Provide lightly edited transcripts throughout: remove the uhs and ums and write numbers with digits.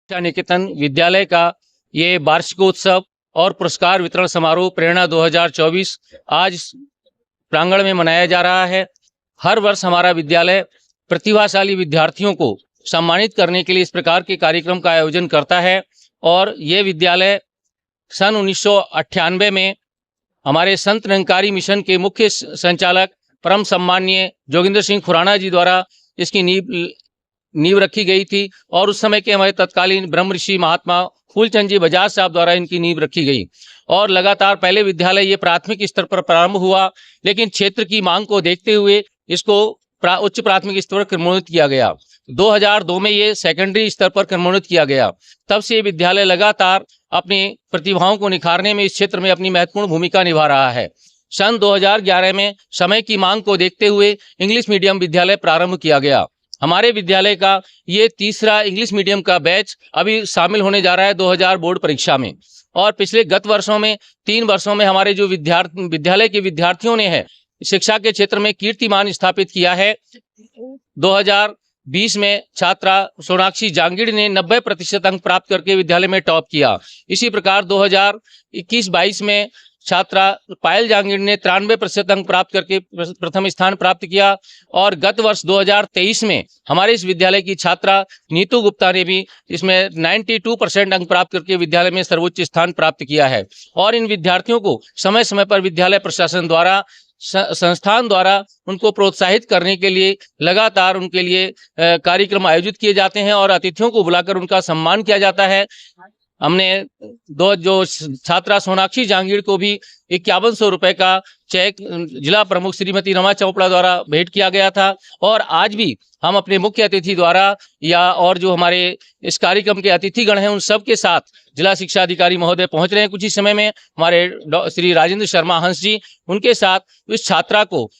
शिक्षा निकेतन विद्यालय का ये वार्षिकोत्सव और पुरस्कार वितरण समारोह प्रेरणा 2024 आज प्रांगण में मनाया जा रहा है। हर वर्ष हमारा विद्यालय प्रतिभाशाली विद्यार्थियों को सम्मानित करने के लिए इस प्रकार के कार्यक्रम का आयोजन करता है और ये विद्यालय सन 1998 में हमारे संत निरंकारी मिशन के मुख्य संचालक परम सम्माननीय जोगिंदर सिंह खुराना जी द्वारा इसकी नींव रखी गई थी और उस समय के हमारे तत्कालीन ब्रह्म ऋषि महात्मा फूलचंद जी बजाज साहब द्वारा इनकी नींव रखी गई और लगातार पहले विद्यालय ये प्राथमिक स्तर पर प्रारंभ हुआ, लेकिन क्षेत्र की मांग को देखते हुए इसको उच्च प्राथमिक स्तर पर क्रमोन्नत किया गया। 2002 में ये सेकेंडरी स्तर पर क्रमोन्नत किया गया। तब से विद्यालय लगातार अपनी प्रतिभाओं को निखारने में इस क्षेत्र में अपनी महत्वपूर्ण भूमिका निभा रहा है। सन 2011 में समय की मांग को देखते हुए इंग्लिश मीडियम विद्यालय प्रारंभ किया गया। हमारे विद्यालय का ये तीसरा इंग्लिश मीडियम का बैच अभी शामिल होने जा रहा है 2000 बोर्ड परीक्षा में। और पिछले गत वर्षों में 3 वर्षों में हमारे जो विद्यालय के विद्यार्थियों ने है शिक्षा के क्षेत्र में कीर्तिमान स्थापित किया है। 2020 में छात्रा सोनाक्षी जांगिड़ ने 90% अंक प्राप्त करके विद्यालय में टॉप किया। इसी प्रकार 2021-22 में छात्रा पायल जांगिड़ ने 93% अंक प्राप्त करके प्रथम स्थान प्राप्त किया और गत वर्ष 2023 में हमारे इस विद्यालय की छात्रा नीतू गुप्ता ने भी इसमें 92% अंक प्राप्त करके विद्यालय में सर्वोच्च स्थान प्राप्त किया है। और इन विद्यार्थियों को समय समय पर विद्यालय प्रशासन द्वारा संस्थान द्वारा उनको प्रोत्साहित करने के लिए लगातार उनके लिए कार्यक्रम आयोजित किए जाते हैं और अतिथियों को बुलाकर उनका सम्मान किया जाता है। हमने जो छात्रा सोनाक्षी जांगीड़ को भी 5100 रुपए का चेक जिला प्रमुख श्रीमती रमा चोपड़ा द्वारा भेंट किया गया था। और आज भी हम अपने मुख्य अतिथि द्वारा या और जो हमारे इस कार्यक्रम के अतिथिगण हैं उन सब के साथ जिला शिक्षा अधिकारी महोदय पहुंच रहे हैं। कुछ ही समय में हमारे श्री राजेंद्र शर्मा हंस जी उनके साथ इस छात्रा को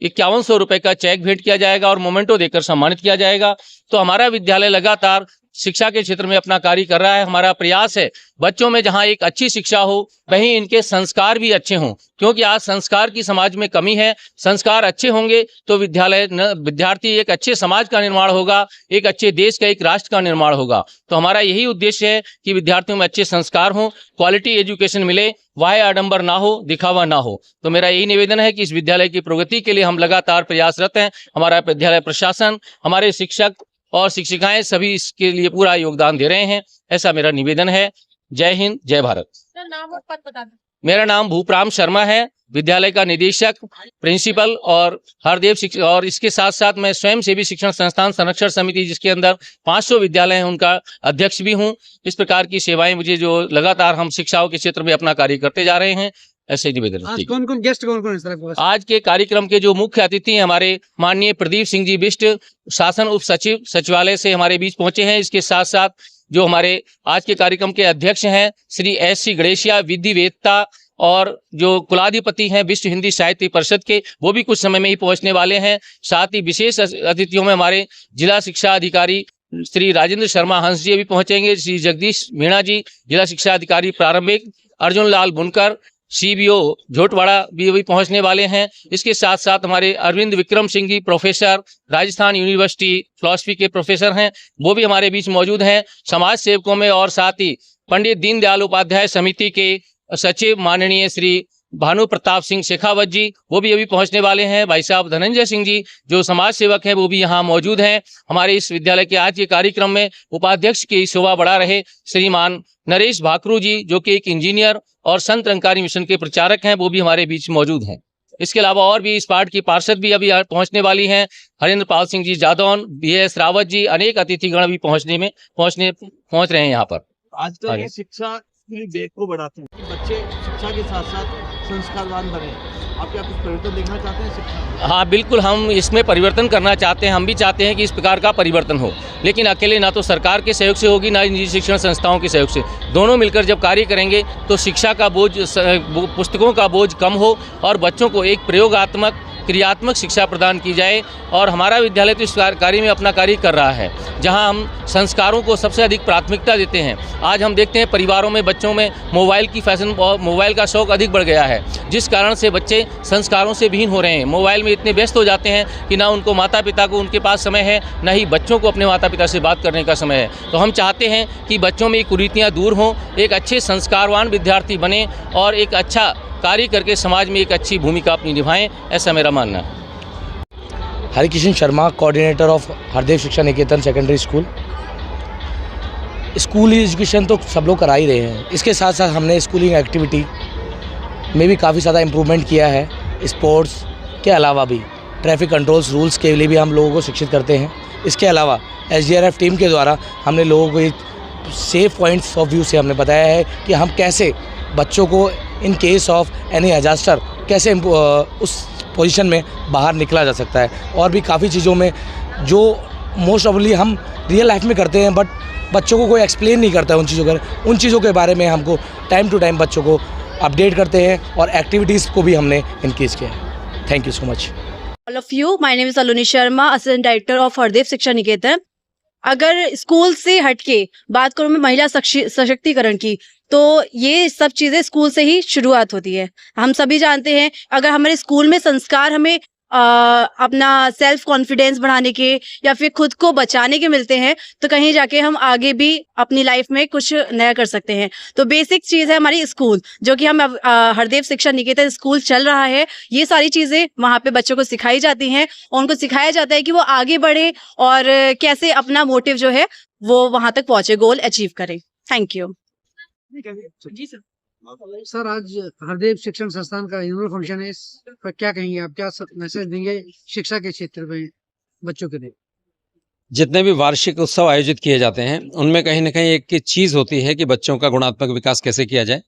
5100 रुपए का चेक भेंट किया जाएगा और मोमेंटो देकर सम्मानित किया जाएगा। तो हमारा विद्यालय लगातार शिक्षा के क्षेत्र में अपना कार्य कर रहा है। हमारा प्रयास है बच्चों में जहां एक अच्छी शिक्षा हो वहीं इनके संस्कार भी अच्छे हों, क्योंकि आज संस्कार की समाज में कमी है। संस्कार अच्छे होंगे तो विद्यार्थी एक अच्छे समाज का निर्माण होगा, एक अच्छे देश का, एक राष्ट्र का निर्माण होगा। तो हमारा यही उद्देश्य है कि विद्यार्थियों में अच्छे संस्कार हों, क्वालिटी एजुकेशन मिले, वाह्य आडंबर ना हो, दिखावा ना हो। तो मेरा यही निवेदन है कि इस विद्यालय की प्रगति के लिए हम लगातार प्रयासरत हैं। हमारा विद्यालय प्रशासन, हमारे शिक्षक और शिक्षिकाएं सभी इसके लिए पूरा योगदान दे रहे हैं, ऐसा मेरा निवेदन है। जय हिंद, जय भारत। नाम और पद बता दें। मेरा नाम भूपराम शर्मा है, विद्यालय का निदेशक, प्रिंसिपल और हरदेव शिक्षक, और इसके साथ साथ मैं स्वयं सेवी शिक्षण संस्थान संरक्षण समिति जिसके अंदर 500 विद्यालय हैं उनका अध्यक्ष भी हूं। इस प्रकार की सेवाएं मुझे जो लगातार हम शिक्षाओं के क्षेत्र में अपना कार्य करते जा रहे हैं, ऐसे निवेदन। आज कौन-कौन गेस्ट कौन-कौन इस तरह? आज के कार्यक्रम के जो मुख्य अतिथि हैं हमारे माननीय प्रदीप सिंह जी बिष्ट, शासन उप सचिव सचिवालय से हमारे बीच पहुंचे हैं। इसके साथ साथ जो हमारे आज के कार्यक्रम के अध्यक्ष हैं श्री S.C. गणेशिया, विधिवेत्ता और जो कुलाधिपति हैं विश्व हिंदी साहित्य परिषद के, वो भी कुछ समय में ही पहुंचने वाले हैं। साथ ही विशेष अतिथियों में हमारे जिला शिक्षा अधिकारी श्री राजेंद्र शर्मा हंस जी भी पहुंचेंगे, श्री जगदीश मीणा जी जिला शिक्षा अधिकारी प्रारंभिक, अर्जुन लाल बुनकर CBO झोटवाड़ा भी पहुंचने वाले हैं। इसके साथ साथ हमारे Arvind Vikram Singh ji professor, Rajasthan university philosophy के प्रोफेसर हैं, वो भी हमारे बीच मौजूद हैं। समाज सेवकों में और साथ ही पंडित दीनदयाल उपाध्याय समिति के सचिव माननीय श्री भानु प्रताप सिंह शेखावत जी, वो भी अभी पहुंचने वाले हैं। भाई साहब धनंजय सिंह जी जो समाज सेवक हैं वो भी यहाँ मौजूद हैं। हमारे इस विद्यालय के आज के कार्यक्रम में उपाध्यक्ष की शोभा बढ़ा रहे श्रीमान नरेश भाकरू जी जो कि एक इंजीनियर और संत निरंकारी मिशन के प्रचारक हैं, वो भी हमारे बीच मौजूद हैं। इसके अलावा और भी इस पार्ट की पार्षद भी अभी पहुंचने वाली हैं, हरेंद्र पाल सिंह जी जादौन, BS रावत जी, अनेक अतिथिगण भी पहुंच रहे हैं यहाँ पर। आजकल ये शिक्षा की बेग को बढ़ाते हैं कि बच्चे शिक्षा के साथ साथ संस्कारवान बने। आप क्या कुछ परिवर्तन देखना चाहते हैं शिक्षा? हाँ बिल्कुल, हम इसमें परिवर्तन करना चाहते हैं। हम भी चाहते हैं कि इस प्रकार का परिवर्तन हो, लेकिन अकेले ना तो सरकार के सहयोग से होगी ना निजी शिक्षण संस्थाओं के सहयोग से। दोनों मिलकर जब कार्य करेंगे तो शिक्षा का बोझ, पुस्तकों का बोझ कम हो और बच्चों को एक प्रयोगात्मक क्रियात्मक शिक्षा प्रदान की जाए। और हमारा विद्यालय तो इस कार्य में अपना कार्य कर रहा है, जहां हम संस्कारों को सबसे अधिक प्राथमिकता देते हैं। आज हम देखते हैं परिवारों में बच्चों में मोबाइल की फैशन और मोबाइल का शौक़ अधिक बढ़ गया है, जिस कारण से बच्चे संस्कारों से विहीन हो रहे हैं। मोबाइल में इतने व्यस्त हो जाते हैं कि ना उनको माता पिता को उनके पास समय है, ना ही बच्चों को अपने माता पिता से बात करने का समय है। तो हम चाहते हैं कि बच्चों में ये कुरीतियाँ दूर हों, एक अच्छे संस्कारवान विद्यार्थी बने और एक अच्छा कार्य करके समाज में एक अच्छी भूमिका अपनी निभाएं, ऐसा मेरा मानना है। हरिकिशन शर्मा, कोऑर्डिनेटर ऑफ हरदेव शिक्षा निकेतन सेकेंडरी स्कूल। स्कूल एजुकेशन तो सब लोग करा ही रहे हैं, इसके साथ साथ हमने स्कूलिंग एक्टिविटी में भी काफ़ी ज़्यादा इम्प्रूवमेंट किया है। स्पोर्ट्स के अलावा भी ट्रैफिक कंट्रोल्स रूल्स के लिए भी हम लोगों को शिक्षित करते हैं। इसके अलावा SDRF टीम के द्वारा हमने लोगों को सेफ पॉइंट्स ऑफ व्यू से हमने बताया है कि हम कैसे बच्चों को in case of any disaster कैसे उस पोजीशन में बाहर निकला जा सकता है। और भी काफ़ी चीज़ों में जो मोस्ट ऑफली हम रियल लाइफ में करते हैं, बट बच्चों को कोई एक्सप्लेन नहीं करता है उन चीज़ों के बारे में हमको टाइम टू टाइम बच्चों को अपडेट करते हैं और एक्टिविटीज़ को भी हमने इंक्रीज किया है। Thank you so much. All of you, my name is Aluni Sharma, Assistant Director of Hardev शिक्षा निकेतन। अगर स्कूल से हटके बात करूँ मैं महिला सशक्तिकरण की, तो ये सब चीज़ें स्कूल से ही शुरुआत होती है। हम सभी जानते हैं, अगर हमारे स्कूल में संस्कार हमें अपना सेल्फ कॉन्फिडेंस बढ़ाने के या फिर खुद को बचाने के मिलते हैं, तो कहीं जाके हम आगे भी अपनी लाइफ में कुछ नया कर सकते हैं। तो बेसिक चीज़ है हमारी स्कूल, जो कि हम हरदेव शिक्षा निकेतन स्कूल चल रहा है। ये सारी चीज़ें वहाँ पे बच्चों को सिखाई जाती हैं और उनको सिखाया जाता है कि वो आगे बढ़े और कैसे अपना मोटिव जो है वो वहाँ तक पहुँचे, गोल अचीव करें। Thank you. जी सर। सर, आज हरदेव शिक्षण संस्थान का एनुअल फंक्शन है, इस पर क्या कहेंगे आप? क्या मैसेज देंगे शिक्षा के क्षेत्र में बच्चों के लिए? जितने भी वार्षिक उत्सव आयोजित किए जाते हैं, उनमें कहीं ना कहीं एक चीज़ होती है कि बच्चों का गुणात्मक विकास कैसे किया जाए।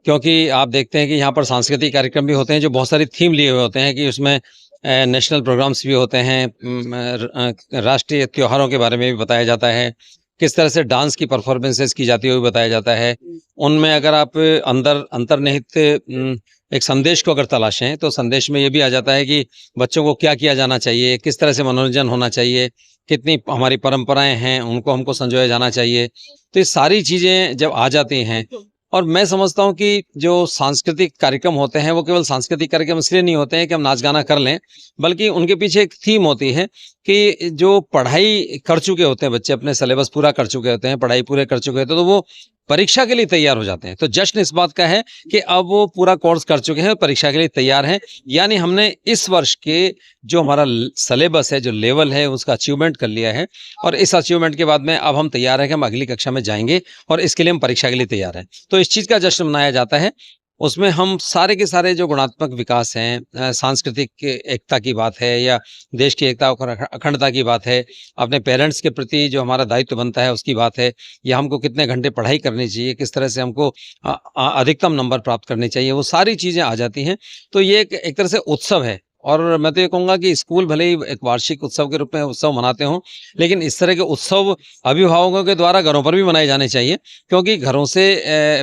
क्योंकि आप देखते हैं कि यहाँ पर सांस्कृतिक कार्यक्रम भी होते हैं जो बहुत सारी थीम लिए हुए होते हैं, कि उसमें नेशनल प्रोग्राम्स भी होते हैं, राष्ट्रीय त्योहारों के बारे में भी बताया जाता है, किस तरह से डांस की परफॉर्मेंसेस की जाती है वो भी बताया जाता है। उनमें अगर आप अंतर्निहित एक संदेश को अगर तलाशें, तो संदेश में ये भी आ जाता है कि बच्चों को क्या किया जाना चाहिए, किस तरह से मनोरंजन होना चाहिए, कितनी हमारी परंपराएं हैं उनको हमको संजोया जाना चाहिए। तो ये सारी चीज़ें जब आ जाती हैं, और मैं समझता हूँ कि जो सांस्कृतिक कार्यक्रम होते हैं वो केवल सांस्कृतिक कार्यक्रम इसलिए नहीं होते हैं कि हम नाच गाना कर लें, बल्कि उनके पीछे एक थीम होती है कि जो पढ़ाई कर चुके होते हैं बच्चे, अपने सिलेबस पूरा कर चुके होते हैं, पढ़ाई पूरे कर चुके होते हैं, तो वो परीक्षा के लिए तैयार हो जाते हैं। तो जश्न इस बात का है कि अब वो पूरा कोर्स कर चुके हैं, परीक्षा के लिए तैयार हैं। यानी हमने इस वर्ष के जो हमारा सिलेबस है, जो लेवल है, उसका अचीवमेंट कर लिया है, और इस अचीवमेंट के बाद में अब हम तैयार हैं कि हम अगली कक्षा में जाएंगे और इसके लिए हम परीक्षा के लिए तैयार हैं। तो इस चीज़ का जश्न मनाया जाता है। उसमें हम सारे के सारे जो गुणात्मक विकास हैं, सांस्कृतिक एकता की बात है या देश की एकता और अखंडता की बात है, अपने पेरेंट्स के प्रति जो हमारा दायित्व बनता है उसकी बात है, या हमको कितने घंटे पढ़ाई करनी चाहिए, किस तरह से हमको अधिकतम नंबर प्राप्त करने चाहिए, वो सारी चीज़ें आ जाती हैं। तो ये एक तरह से उत्सव है। और मैं तो ये कहूँगा कि स्कूल भले ही एक वार्षिक उत्सव के रूप में उत्सव मनाते हों, लेकिन इस तरह के उत्सव अभिभावकों के द्वारा घरों पर भी मनाए जाने चाहिए। क्योंकि घरों से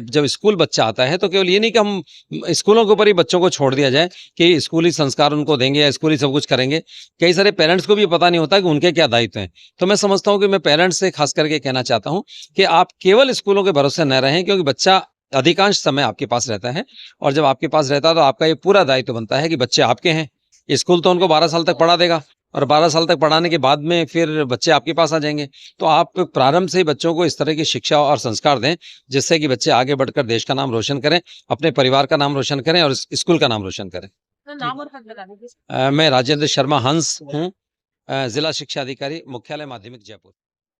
जब स्कूल बच्चा आता है, तो केवल ये नहीं कि हम स्कूलों के ऊपर ही बच्चों को छोड़ दिया जाए कि स्कूली संस्कार उनको देंगे या स्कूली सब कुछ करेंगे। कई सारे पेरेंट्स को भी पता नहीं होता कि उनके क्या दायित्व हैं। तो मैं समझता हूँ कि मैं पेरेंट्स से खास करके कहना चाहता हूँ कि आप केवल स्कूलों के भरोसे न रहें, क्योंकि बच्चा अधिकांश समय आपके पास रहता है, और जब आपके पास रहता है तो आपका ये पूरा दायित्व बनता है कि बच्चे आपके हैं। स्कूल तो उनको 12 साल तक पढ़ा देगा, और 12 साल तक पढ़ाने के बाद में फिर बच्चे आपके पास आ जाएंगे। तो आप प्रारंभ से ही बच्चों को इस तरह की शिक्षा और संस्कार दें, जिससे कि बच्चे आगे बढ़कर देश का नाम रोशन करें, अपने परिवार का नाम रोशन करें और स्कूल का नाम रोशन करें। नाम और पद बता दीजिए। मैं राजेंद्र शर्मा हंस हूँ, जिला शिक्षा अधिकारी, मुख्यालय माध्यमिक जयपुर।